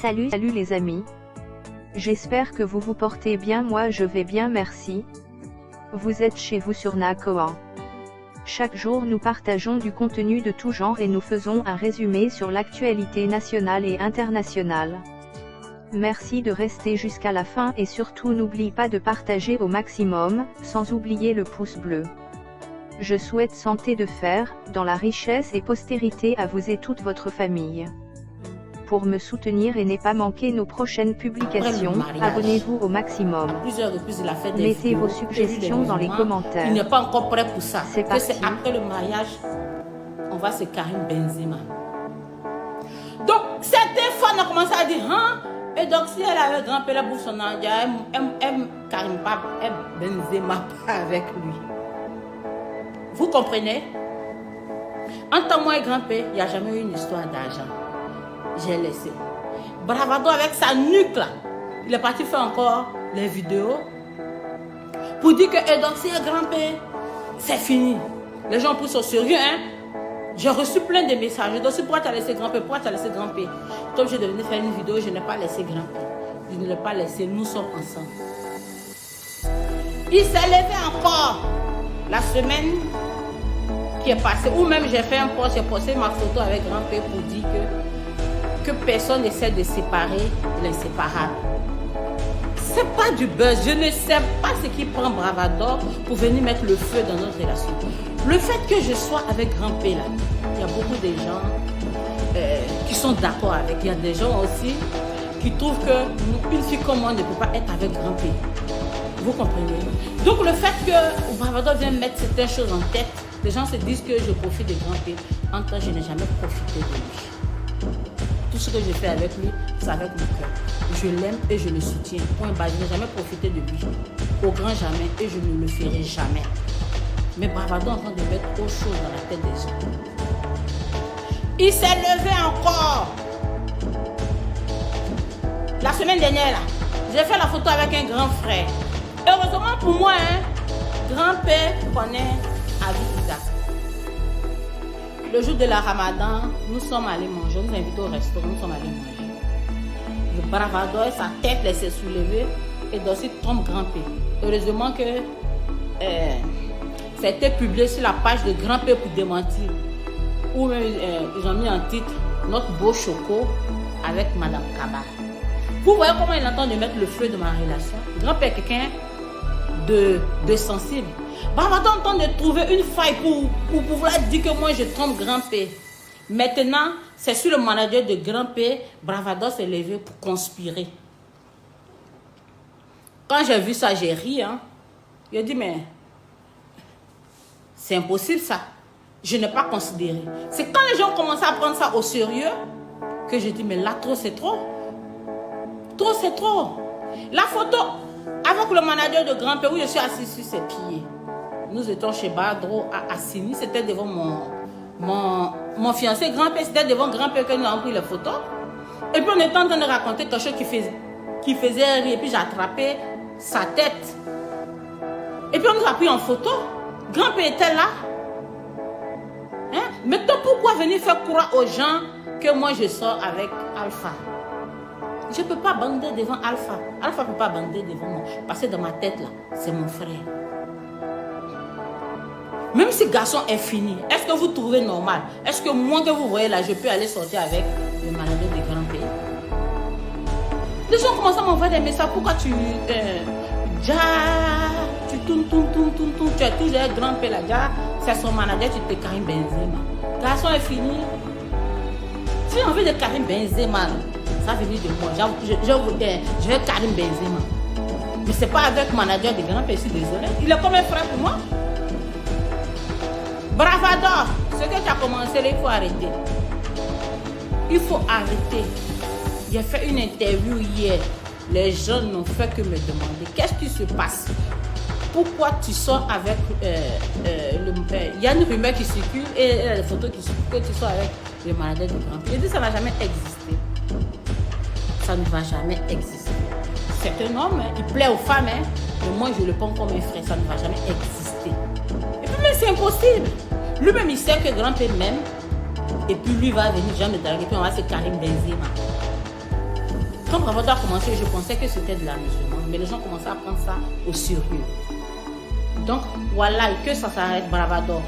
Salut les amis. J'espère que vous vous portez bien, moi je vais bien merci. Vous êtes chez vous sur Nakoa. Chaque jour nous partageons du contenu de tout genre et nous faisons un résumé sur l'actualité nationale et internationale. Merci de rester jusqu'à la fin et surtout n'oublie pas de partager au maximum, sans oublier le pouce bleu. Je souhaite santé de fer, dans la richesse et postérité à vous et toute votre famille. Pour me soutenir et ne pas manquer nos prochaines publications, abonnez-vous au maximum. Mettez vos suggestions dans les commentaires. Il n'est pas encore prêt pour ça. C'est parti. C'est après le mariage, on va se Karim Benzema. Donc, certaines fois, on a commencé à dire, hein? Et donc, si elle avait grimpé la bouche, elle Karim pas, elle Benzema pas avec lui. Vous comprenez? Entre moi et grand-père, il n'y a jamais eu une histoire d'argent. J'ai laissé. Bravado avec sa nuque là. Il est parti faire encore les vidéos pour dire que Edoxy est grand-père. C'est fini. Les gens poussent au sérieux, hein. J'ai reçu plein de messages. Edoxy, pourquoi tu as laissé grand-père? Pourquoi tu as laissé grand-père? Comme je devais faire une vidéo, je n'ai pas laissé grand-père. Je ne l'ai pas laissé. Nous sommes ensemble. Il s'est levé encore la semaine qui est passée. Ou même j'ai fait un post, j'ai posté ma photo avec grand-père pour dire que personne n'essaie de séparer les séparables. C'est pas du buzz. Je ne sais pas ce qui prend Bravador pour venir mettre le feu dans notre relation. Le fait que je sois avec grand-père là, il y a beaucoup de gens qui sont d'accord avec. Il y a des gens aussi qui trouvent qu'une fille comme moi ne peut pas être avec grand-père. Vous comprenez? Donc le fait que Bravador vienne mettre certaines choses en tête, les gens se disent que je profite de grand-père. En temps, je n'ai jamais profité de lui. Tout ce que je fais avec lui, c'est avec mon cœur. Je l'aime et je le soutiens. Point barre, je n'ai jamais profité de lui. Au grand jamais, et je ne le ferai jamais. Mais Bravado est en train de mettre autre chose dans la tête des gens. Il s'est levé encore. La semaine dernière, j'ai fait la photo avec un grand frère. Heureusement pour moi, grand-père connaît Abi Isaac. Le jour de la Ramadan, nous sommes allés manger, nous invitons au restaurant, nous sommes allés manger. Le Bravador, sa tête s'est soulevée et d'aussi tombe grand-père. Heureusement que ça a été publié sur la page de grand-père pour démentir. Où même ils ont mis en titre notre beau choco avec Madame Kaba. Vous voyez comment il entend de mettre le feu de ma relation. Grand-père est quelqu'un de sensible. Bravador est en train de trouver une faille pour pouvoir dire que moi je trompe grand-père. Maintenant, c'est sur le manager de grand-père, Bravador s'est levé pour conspirer. Quand j'ai vu ça, j'ai ri. J'ai dit, mais c'est impossible ça. Je n'ai pas considéré. C'est quand les gens commencent à prendre ça au sérieux que j'ai dit, mais là, trop c'est trop. Trop c'est trop. La photo avec le manager de grand-père où je suis assis sur ses pieds. Nous étions chez Badro à Assini, c'était devant mon fiancé grand-père, c'était devant grand-père que nous avons pris les photos. Et puis on était en train de raconter quelque chose qui faisait rire, et puis j'ai attrapé sa tête. Et puis on nous a pris en photo. Grand-père était là. Maintenant, pourquoi venir faire croire aux gens que moi je sors avec Alpha? Je ne peux pas bander devant Alpha. Alpha ne peut pas bander devant moi. Parce que dans ma tête là, c'est mon frère. Même si garçon est fini, est-ce que vous trouvez normal? Est-ce que moi que vous voyez là, je peux aller sortir avec le manager de grand-père? Les gens commencent à m'envoyer des messages. Pourquoi tu tournes, tu es toujours avec grand-père là, c'est son manager, tu te Karim Benzema. Garçon est fini. Si j'ai envie de Karim Benzema, ça vient de moi. Je vais Karim Benzema. Mais c'est pas avec manager de grand-père, je suis désolé. Il est comme un frère pour moi. Bravador, ce que tu as commencé, il faut arrêter. Il faut arrêter. J'ai fait une interview hier. Les gens n'ont fait que me demander qu'est-ce qui se passe. Pourquoi tu sors avec il y a une rumeur qui circule et les photos qui circulent que tu sors avec le manager de grand-père. Je dis ça n'a jamais existé. Ça ne va jamais exister. C'est un homme, il plaît aux femmes, mais moi je le prends comme un frère, ça ne va jamais exister. Et puis mais c'est impossible. Lui-même il sait que grand-père m'aime et puis lui va venir jamais me draguer, puis on va se Karim Benzema. Quand Bravado a commencé, je pensais que c'était de l'amusement, mais les gens commençaient à prendre ça au sérieux. Donc voilà, et que ça s'arrête, Bravado.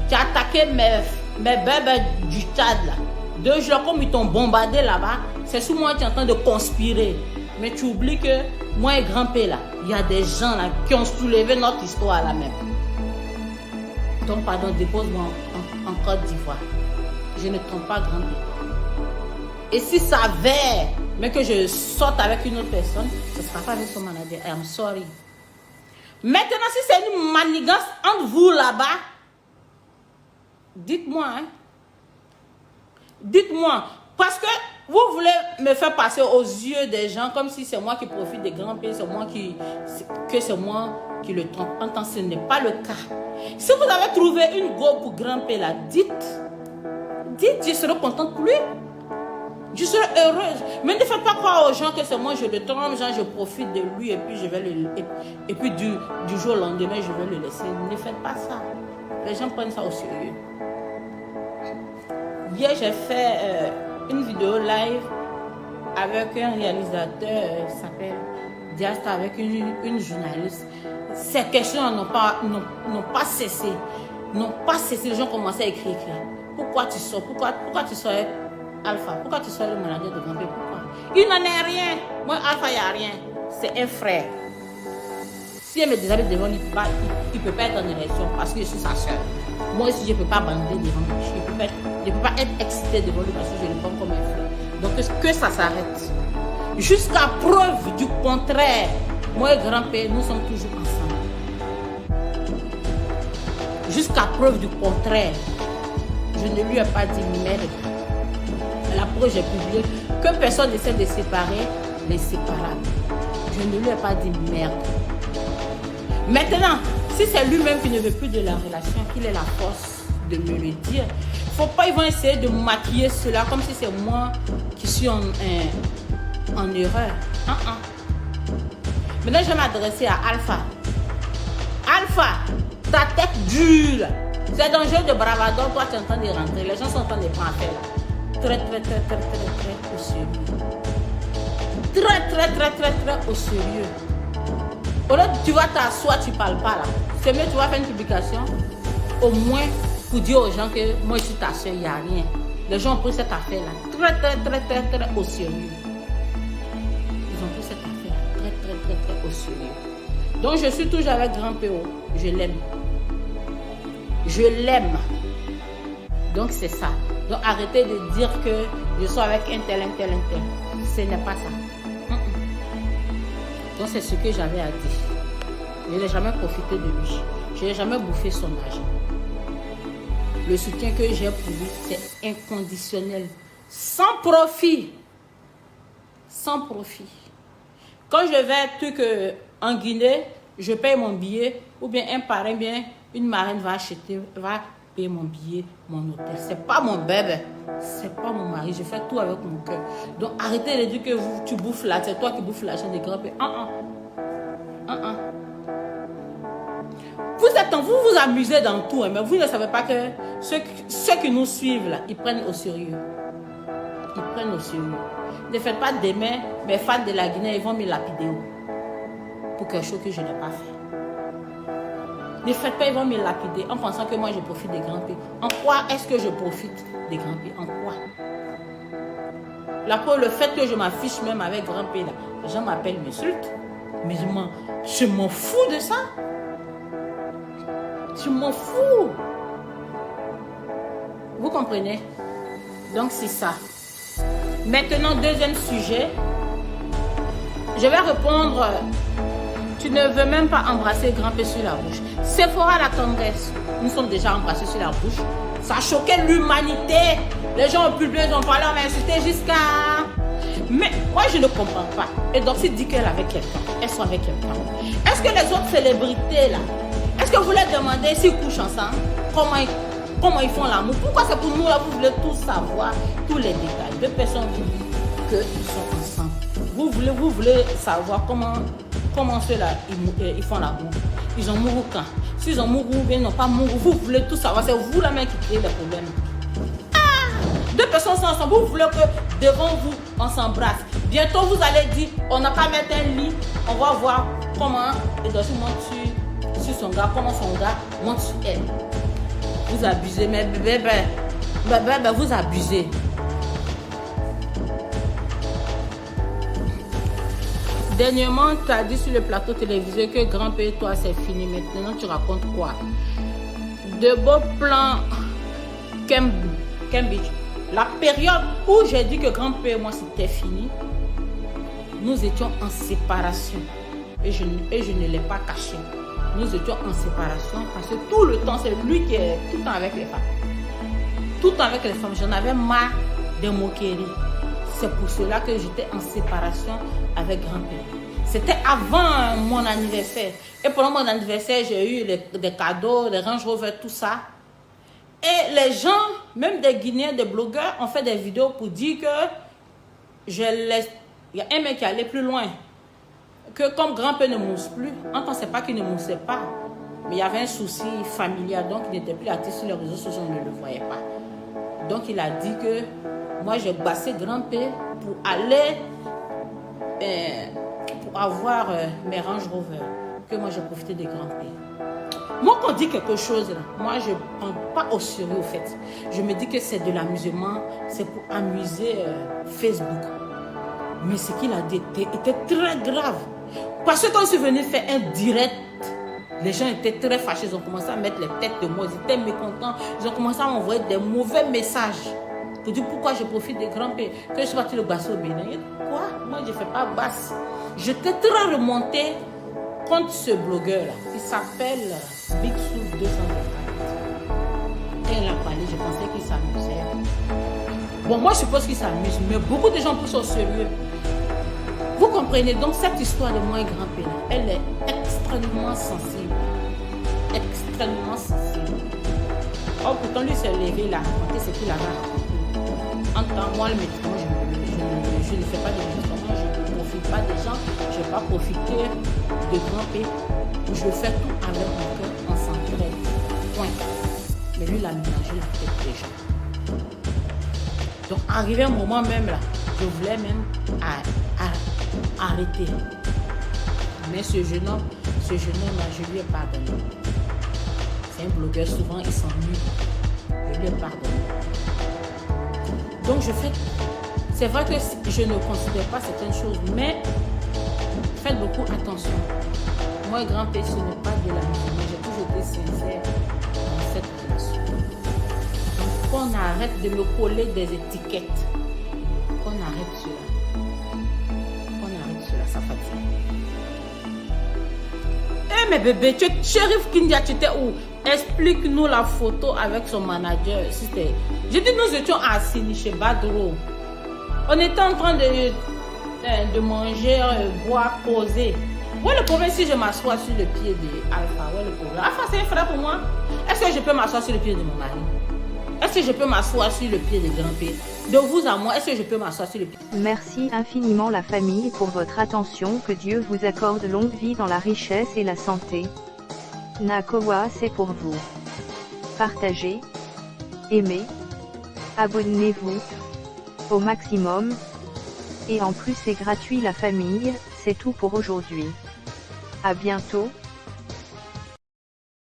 Tu as attaqué mes bébés du Tchad là. 2 jours comme ils t'ont bombardé là-bas, c'est sous moi que tu es en train de conspirer. Mais tu oublies que moi et Grand-P là, il y a des gens là qui ont soulevé notre histoire là même. Donc pardon, dépose-moi en Côte d'Ivoire. Je ne trompe pas Grand-P. Et si ça avait, mais que je sorte avec une autre personne, ce ne sera pas avec son manager. I am sorry. Maintenant, si c'est une manigance entre vous là-bas, dites-moi, hein. Dites-moi, parce que vous voulez me faire passer aux yeux des gens comme si c'est moi qui profite des grands pays, c'est moi qui le trompe. En tant que ce n'est pas le cas. Si vous avez trouvé une go pour grimper là, dites, je serai contente pour lui. Je serai heureuse. Mais ne faites pas croire aux gens que c'est moi, je le trompe, genre je profite de lui et puis je vais et puis du jour au lendemain, je vais le laisser. Ne faites pas ça. Les gens prennent ça au sérieux. Hier, j'ai fait une vidéo live avec un réalisateur qui s'appelle Diasta, avec une journaliste. Ces questions n'ont pas cessé. Les gens commençaient à écrire. Pourquoi tu sors? Pourquoi tu sors Alpha? Pourquoi tu sors le manager de Grand-P? Pourquoi? Il n'en est rien. Moi, Alpha, il n'y a rien. C'est un frère. Si elle me déshabille devant lui, il ne peut pas être en élection parce que je suis sa soeur. Moi aussi, je ne peux pas bander devant lui. Je ne peux pas être excité devant lui parce que je le prends comme un frère. Donc, que ça s'arrête. Jusqu'à preuve du contraire, moi et Grand-P, nous sommes toujours ensemble. Jusqu'à preuve du contraire, je ne lui ai pas dit merde. Mais la preuve, j'ai publié que personne n'essaie de séparer les séparables. Je ne lui ai pas dit merde. Maintenant, si c'est lui-même qui ne veut plus de la relation, qu'il ait la force de me le dire, faut pas, ils vont essayer de maquiller cela comme si c'est moi qui suis en erreur. Maintenant, je vais m'adresser à Alpha. Alpha, ta tête dure. C'est dangereux de bravado, toi tu es en train de rentrer. Les gens sont en train de prendre affaire là. Très au sérieux. Très au sérieux. Au lieu tu vas t'asseoir, tu ne parles pas là. C'est mieux, tu vas faire une publication. Au moins pour dire aux gens que moi je suis ta soeur, il n'y a rien. Les gens ont pris cette affaire là. Très au sérieux. Ils ont pris cette affaire très au sérieux. Donc je suis toujours avec Grand PO. Je l'aime. Je l'aime. Donc c'est ça. Donc arrêtez de dire que je suis avec un tel. Ce n'est pas ça. Donc c'est ce que j'avais à dire. Je n'ai jamais profité de lui. Je n'ai jamais bouffé son argent. Le soutien que j'ai pour lui, c'est inconditionnel. Sans profit. Sans profit. Quand je vais en Guinée, je paye mon billet, ou bien un parrain, bien une marraine va payer mon billet, mon hôtel. C'est pas mon bébé, c'est pas mon mari. Je fais tout avec mon cœur. Donc arrêtez de dire que tu bouffes là, c'est toi qui bouffes l'argent des grands pays. Vous vous amusez dans tout, mais vous ne savez pas que ceux qui nous suivent là, ils prennent au sérieux. Ils prennent au sérieux. Ne faites pas demain, mes fans de la Guinée, ils vont me lapider pour quelque chose que je n'ai pas fait. Ne faites pas, ils vont me lapider en pensant que moi je profite des grands pays. En quoi est-ce que je profite des grands pays? En quoi? Là, pour le fait que je m'affiche même avec grand pays, là, les gens m'appellent, m'insultent. Mais je m'en fous de ça. Je m'en fous. Vous comprenez? Donc c'est ça. Maintenant, deuxième sujet. Je vais répondre. Tu ne veux même pas embrasser Grand-P sur la bouche. Sephora la tendresse. Nous sommes déjà embrassés sur la bouche. Ça a choqué l'humanité. Les gens ont publié, ils ont parlé, on m'a insulté jusqu'à... Mais moi, je ne comprends pas. Et donc, si dit qu'elle est avec quelqu'un, elles sont avec quelqu'un. Est-ce que les autres célébrités, là, est-ce que vous leur demandez s'ils couchent ensemble? Comment ils font l'amour? Pourquoi c'est pour nous, là, vous voulez tout savoir, tous les détails? Deux personnes vous disent qu'ils sont ensemble. Vous voulez savoir comment ceux-là, ils font l'amour. Ils ont mouru quand? S'ils ont mouru ou bien ils n'ont pas mouru, vous voulez tout savoir. C'est vous la main qui crée les problèmes. Deux personnes sont ensemble. Vous voulez que devant vous, on s'embrasse. Bientôt, vous allez dire, on n'a qu'à mettre un lit, on va voir comment Edochie monte sur son gars, comment son gars monte sur elle. Vous abusez, mais bébé, vous abusez. Dernièrement, tu as dit sur le plateau télévisé que grand-père, toi, c'est fini. Maintenant, tu racontes quoi? De beaux plans Cambridge. La période où j'ai dit que grand-père et moi, c'était fini, nous étions en séparation. Et je ne l'ai pas caché. Nous étions en séparation parce que tout le temps, c'est lui qui est tout le temps avec les femmes. Tout le temps avec les femmes. J'en avais marre de moqueries. C'est pour cela que j'étais en séparation avec grand-père. C'était avant mon anniversaire. Et pendant mon anniversaire, j'ai eu des cadeaux, des Range Rover, tout ça. Et les gens, même des Guinéens, des blogueurs, ont fait des vidéos pour dire que je laisse. Il y a un mec qui allait plus loin. Que comme grand-père ne mousse plus, on ne pensait pas qu'il ne moussait pas. Mais il y avait un souci familial, donc il n'était plus actif sur les réseaux sociaux, on ne le voyait pas. Donc il a dit que moi j'ai bassé grand-père pour aller pour avoir mes Range Rover, que moi j'ai profité de grand-père. Moi quand on dit quelque chose, là, moi je ne prends pas au sérieux au fait. Je me dis que c'est de l'amusement, c'est pour amuser Facebook. Mais ce qu'il a dit était très grave. Parce que quand je suis venu faire un direct, les gens étaient très fâchés, ils ont commencé à mettre les têtes de moi, ils étaient mécontents, ils ont commencé à m'envoyer des mauvais messages. Pour dire pourquoi je profite des grands-pères, que je suis parti le basser au Bénin. Quoi? Moi je ne fais pas basse. J'étais très remontée contre ce blogueur-là, qui s'appelle Big Soul 224. Quand il a parlé, je pensais qu'il s'amusait. Bon, moi je suppose qu'il s'amuse, mais beaucoup de gens poussent au sérieux. Vous comprenez donc cette histoire de moi et grand-père, elle est extrêmement sensible. Extrêmement sensible. Oh, pourtant lui s'est levé là, raconter ce qu'il avait raconté. En tant moi, le médicament, je ne fais pas de médicaments, je ne profite pas des gens, je ne vais pas profiter de grand-père. Je fais tout avec mon cœur, on s'entraide. Point. Mais lui, il a mélangé la tête des gens. Donc, arrivé un moment même là, je voulais même arrêter. Mais ce jeune homme là, je lui ai pardonné. C'est un blogueur, souvent il s'ennuie. Je lui ai pardonné. Donc je fais. C'est vrai que je ne considère pas certaines choses, mais faites beaucoup attention. Moi, grand-père, ce n'est pas de l'amour, mais j'ai toujours été sincère dans cette relation. Donc qu'on arrête de me coller des étiquettes. Qu'on arrête cela. Qu'on arrête cela, ça fatigue. Eh mais bébé, Shérif Kindia, tu étais où? Explique-nous la photo avec son manager. J'ai dit nous étions assis chez Badro. On était en train de manger, boire, poser. Où est le problème si je m'assois sur le pied de Alpha? Où est le problème? Alpha, c'est un frère pour moi. Est-ce que je peux m'asseoir sur le pied de mon mari? Est-ce que je peux m'asseoir sur le pied de grand-père? De vous à moi, est-ce que je peux m'asseoir sur le pied? Merci infiniment la famille pour votre attention. Que Dieu vous accorde longue vie dans la richesse et la santé. Nakowa, c'est pour vous. Partagez, aimez, abonnez-vous au maximum. Et en plus c'est gratuit la famille, c'est tout pour aujourd'hui. À bientôt.